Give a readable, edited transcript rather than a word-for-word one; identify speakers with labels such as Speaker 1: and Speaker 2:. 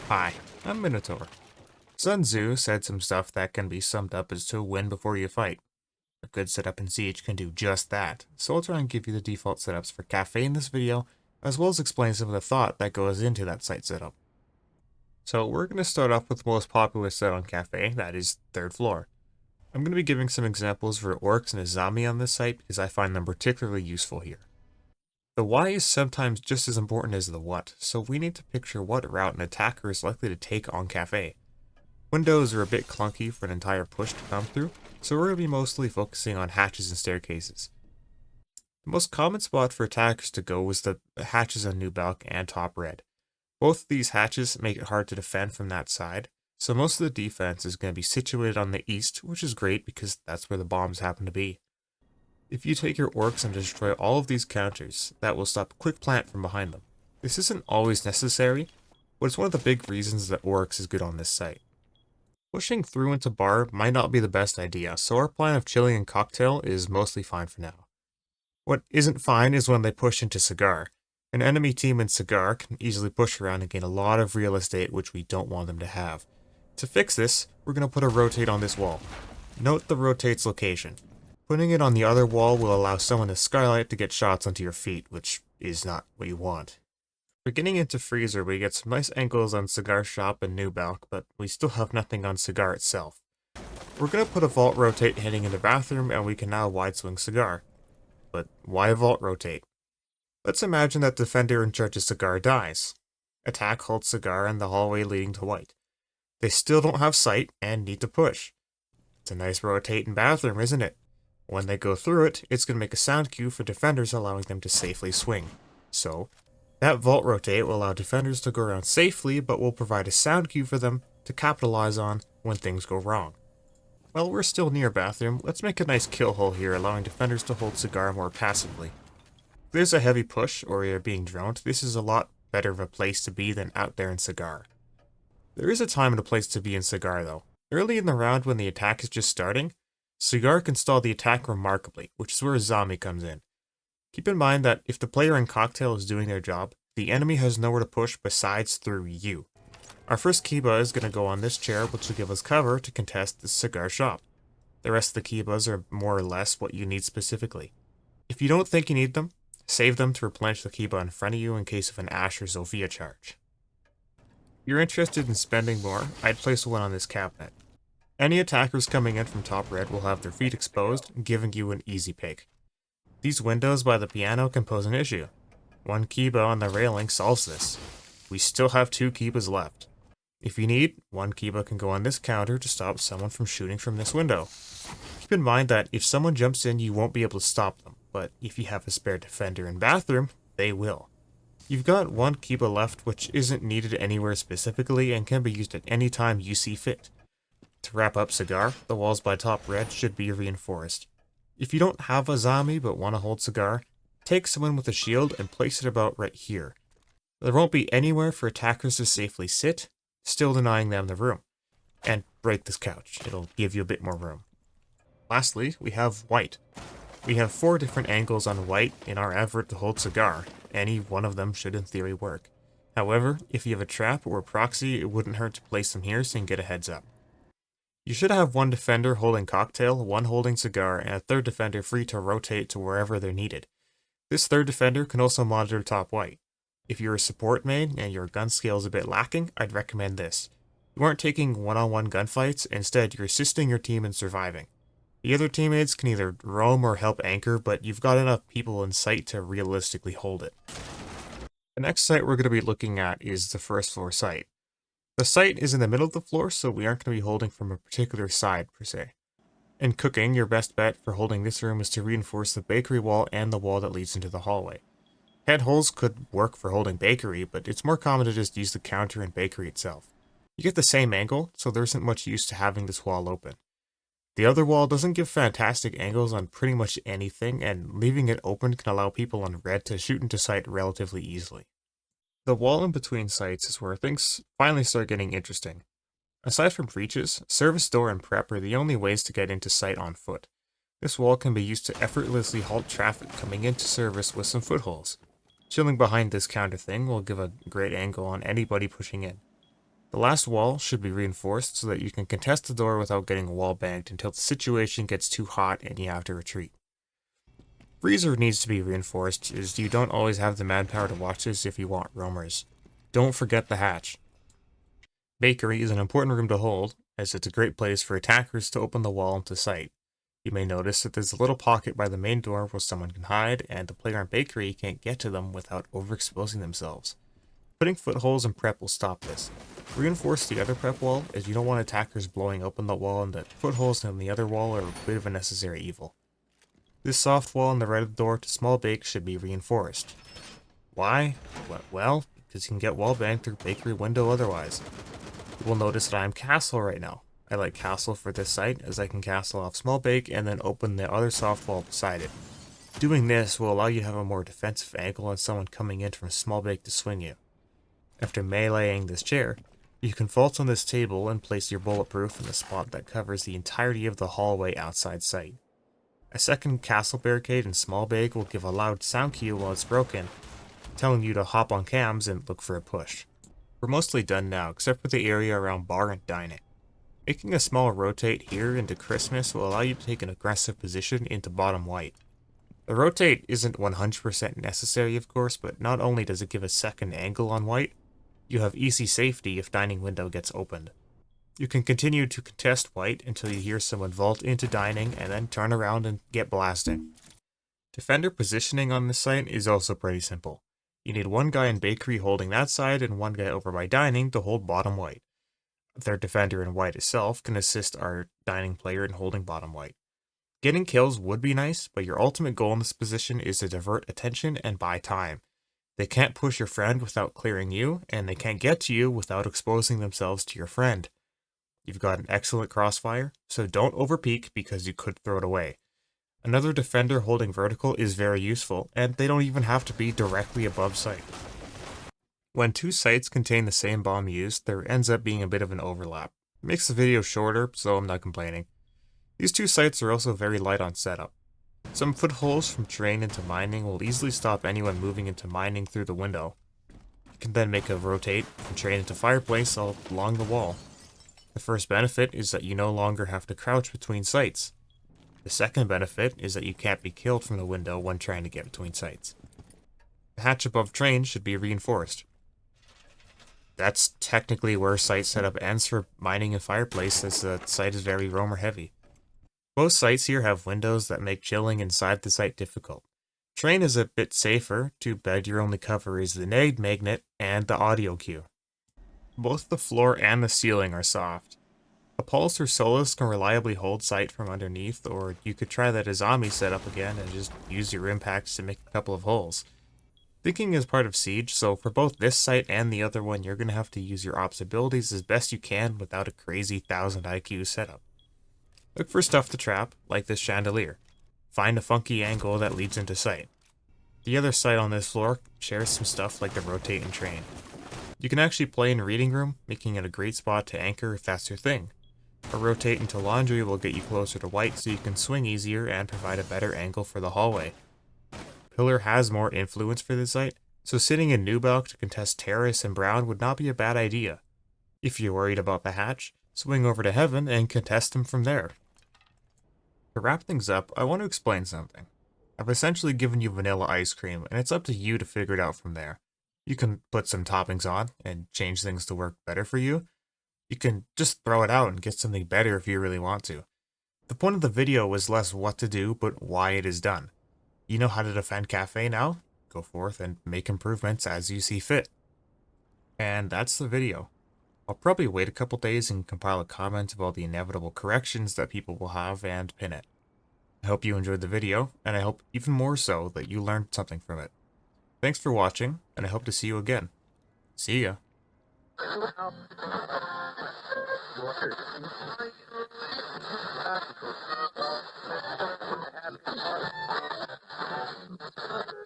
Speaker 1: Hi, I'm Minotaur. Sun Tzu said some stuff that can be summed up as to win before you fight. A good setup in Siege can do just that, so I'll try and give you the default setups for Kafe in this video, as well as explain some of the thought that goes into that site setup. So we're going to start off with the most popular set on Kafe, that is 3rd floor. I'm going to be giving some examples for orcs and Azami on this site because I find them particularly useful here. The why is sometimes just as important as the what, so we need to picture what route an attacker is likely to take on Kafe. Windows are a bit clunky for an entire push to come through, so we're going to be mostly focusing on hatches and staircases. The most common spot for attackers to go is the hatches on New Balk and Top Red. Both of these hatches make it hard to defend from that side, so most of the defense is going to be situated on the east, which is great because that's where the bombs happen to be. If you take your orcs and destroy all of these counters, that will stop quick plant from behind them. This isn't always necessary, but it's one of the big reasons that orcs is good on this site. Pushing through into bar might not be the best idea, so our plan of chilling and cocktail is mostly fine for now. What isn't fine is when they push into cigar. An enemy team in cigar can easily push around and gain a lot of real estate, which we don't want them to have. To fix this, we're going to put a rotate on this wall. Note the rotate's location. Putting it on the other wall will allow someone to skylight to get shots onto your feet, which is not what you want. We're getting into Freezer, we get some nice angles on Cigar Shop and New Balk, but we still have nothing on Cigar itself. We're going to put a Vault Rotate heading into Bathroom, and we can now wide swing Cigar. But why Vault Rotate? Let's imagine that defender in charge of Cigar dies. Attack holds Cigar in the hallway leading to White. They still don't have sight and need to push. It's a nice rotate in Bathroom, isn't it? When they go through it, it's going to make a sound cue for defenders, allowing them to safely swing. So, that Vault Rotate will allow defenders to go around safely, but will provide a sound cue for them to capitalize on when things go wrong. While we're still near Bathroom, let's make a nice kill hole here, allowing defenders to hold Cigar more passively. If there's a heavy push, or you're being droned, this is a lot better of a place to be than out there in Cigar. There is a time and a place to be in Cigar though. Early in the round when the attack is just starting, Cigar can stall the attack remarkably, which is where a zombie comes in. Keep in mind that if the player in Cocktail is doing their job, the enemy has nowhere to push besides through you. Our first Kiba is going to go on this chair, which will give us cover to contest the Cigar Shop. The rest of the Kibas are more or less what you need specifically. If you don't think you need them, save them to replenish the Kiba in front of you in case of an Ash or Zofia charge. If you're interested in spending more, I'd place one on this cabinet. Any attackers coming in from Top Red will have their feet exposed, giving you an easy pick. These windows by the piano can pose an issue. One Kiba on the railing solves this. We still have 2 Kibas left. If you need, one Kiba can go on this counter to stop someone from shooting from this window. Keep in mind that if someone jumps in, you won't be able to stop them, but if you have a spare defender in Bathroom, they will. You've got 1 Kiba left, which isn't needed anywhere specifically and can be used at any time you see fit. To wrap up Cigar, the walls by Top Red should be reinforced. If you don't have a zombie but want to hold Cigar, take someone with a shield and place it about right here. There won't be anywhere for attackers to safely sit, still denying them the room. And break this couch, it'll give you a bit more room. Lastly, we have White. We have 4 different angles on White in our effort to hold Cigar. Any one of them should in theory work. However, if you have a trap or a proxy, it wouldn't hurt to place them here so you can get a heads up. You should have 1 defender holding Cocktail, 1 holding Cigar, and a 3rd defender free to rotate to wherever they're needed. This 3rd defender can also monitor Top White. If you're a support main and your gun skill is a bit lacking, I'd recommend this. You aren't taking one-on-one gunfights, instead you're assisting your team in surviving. The other teammates can either roam or help anchor, but you've got enough people in sight to realistically hold it. The next site we're going to be looking at is the 1st floor site. The site is in the middle of the floor, so we aren't going to be holding from a particular side, per se. In cooking, your best bet for holding this room is to reinforce the bakery wall and the wall that leads into the hallway. Head holes could work for holding bakery, but it's more common to just use the counter and bakery itself. You get the same angle, so there isn't much use to having this wall open. The other wall doesn't give fantastic angles on pretty much anything, and leaving it open can allow people on red to shoot into sight relatively easily. The wall in between sites is where things finally start getting interesting. Aside from breaches, service door and prep are the only ways to get into sight on foot. This wall can be used to effortlessly halt traffic coming into service with some footholds. Chilling behind this counter thing will give a great angle on anybody pushing in. The last wall should be reinforced so that you can contest the door without getting wall banged until the situation gets too hot and you have to retreat. Freezer needs to be reinforced, as you don't always have the manpower to watch this if you want roamers. Don't forget the hatch. Bakery is an important room to hold, as it's a great place for attackers to open the wall into sight. You may notice that there's a little pocket by the main door where someone can hide, and the player in Bakery can't get to them without overexposing themselves. Putting footholes in prep will stop this. Reinforce the other prep wall, as you don't want attackers blowing open the wall, and the footholes in the other wall are a bit of a necessary evil. This soft wall on the right of the door to small bake should be reinforced. Why? Well, because you can get wall banged through Bakery window otherwise. You will notice that I'm castle right now. I like castle for this site, as I can castle off small bake and then open the other soft wall beside it. Doing this will allow you to have a more defensive angle on someone coming in from small bake to swing you. After meleeing this chair, you can vault on this table and place your bulletproof in the spot that covers the entirety of the hallway outside sight. A second castle barricade in small bake will give a loud sound cue while it's broken, telling you to hop on cams and look for a push. We're mostly done now, except for the area around bar and dining. Making a small rotate here into Christmas will allow you to take an aggressive position into bottom white. The rotate isn't 100% necessary, of course, but not only does it give a second angle on white, you have easy safety if dining window gets opened. You can continue to contest white until you hear someone vault into dining and then turn around and get blasting. Defender positioning on this site is also pretty simple. You need one guy in bakery holding that side and one guy over by dining to hold bottom white. Their defender in white itself can assist our dining player in holding bottom white. Getting kills would be nice, but your ultimate goal in this position is to divert attention and buy time. They can't push your friend without clearing you, and they can't get to you without exposing themselves to your friend. You've got an excellent crossfire, so don't overpeak because you could throw it away. Another defender holding vertical is very useful, and they don't even have to be directly above sight. When two sites contain the same bomb used, there ends up being a bit of an overlap. It makes the video shorter, so I'm not complaining. These two sites are also very light on setup. Some footholes from terrain into mining will easily stop anyone moving into mining through the window. You can then make a rotate from terrain into fireplace all along the wall. The first benefit is that you no longer have to crouch between sites. The second benefit is that you can't be killed from the window when trying to get between sites. The hatch above train should be reinforced. That's technically where site setup ends for mining and fireplace, as the site is very roamer heavy. Most sites here have windows that make chilling inside the site difficult. Train is a bit safer, too bad your only cover is the nade magnet and the audio cue. Both the floor and the ceiling are soft. A pulse or Solus can reliably hold sight from underneath, or you could try that Azami setup again and just use your impacts to make a couple of holes. Thinking is part of Siege, so for both this site and the other one, you're going to have to use your ops abilities as best you can without a crazy 1000 IQ setup. Look for stuff to trap, like this chandelier. Find a funky angle that leads into sight. The other site on this floor shares some stuff like the rotate and train. You can actually play in reading room, making it a great spot to anchor if that's your thing. A rotate into laundry will get you closer to white so you can swing easier and provide a better angle for the hallway. Pillar has more influence for this site, so sitting in Nubalk to contest Terrace and Brown would not be a bad idea. If you're worried about the hatch, swing over to Heaven and contest him from there. To wrap things up, I want to explain something. I've essentially given you vanilla ice cream, and it's up to you to figure it out from there. You can put some toppings on and change things to work better for you. You can just throw it out and get something better if you really want to. The point of the video was less what to do, but why it is done. You know how to defend Kafe now? Go forth and make improvements as you see fit. And that's the video. I'll probably wait a couple days and compile a comment of all the inevitable corrections that people will have and pin it. I hope you enjoyed the video, and I hope even more so that you learned something from it. Thanks for watching, and I hope to see you again. See ya.